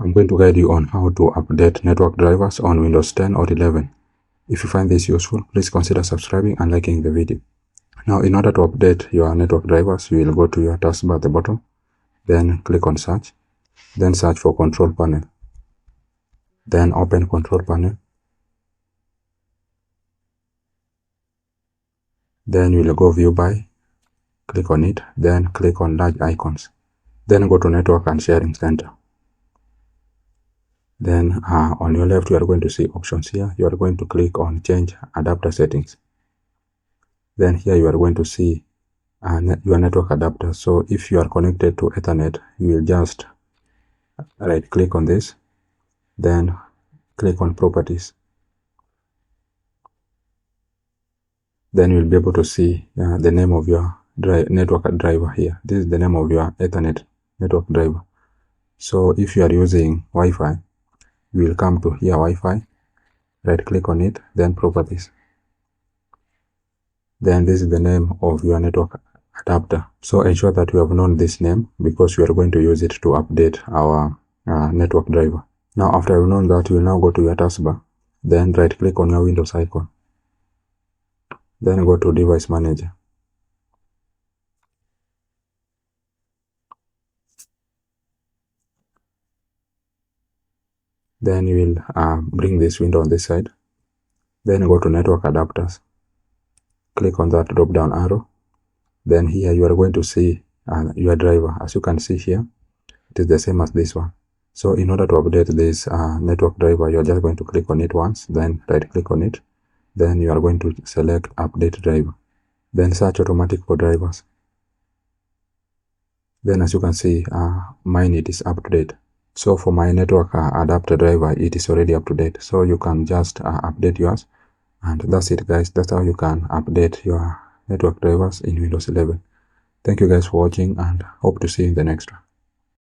I'm going to guide you on how to update network drivers on Windows 10 or 11. If you find this useful, please consider subscribing and liking the video. Now, in order to update your network drivers, you will go to your taskbar at the bottom, then click on search, then search for control panel. Then open control panel. Then you will go view by, click on it, then click on large icons. Then go to network and sharing center. Then on your left, you are going to see options here. You are going to click on change adapter settings. Then here you are going to see your network adapter. So if you are connected to Ethernet, you will just right click on this, then click on properties. Then you will be able to see the name of your network driver here. This is the name of your Ethernet network driver. So if you are using Wi-Fi, you will come to here Wi-Fi, right click on it, then properties. Then this is the name of your network adapter. So ensure that you have known this name because we are going to use it to update our network driver. Now after you have known that, you will now go to your taskbar, then right click on your Windows icon. Then go to device manager. Then you will bring this window on this side. Then go to network adapters. Click on that drop down arrow. Then here you are going to see your driver. As you can see here, it is the same as this one. So in order to update this network driver, you are just going to click on it once, then right click on it. Then you are going to select update driver. Then search automatic for drivers. Then as you can see, mine it is up to date. So for my network adapter driver, it is already up to date. So you can just update yours. And that's it, guys. That's how you can update your network drivers in Windows 11. Thank you guys for watching and hope to see you in the next one.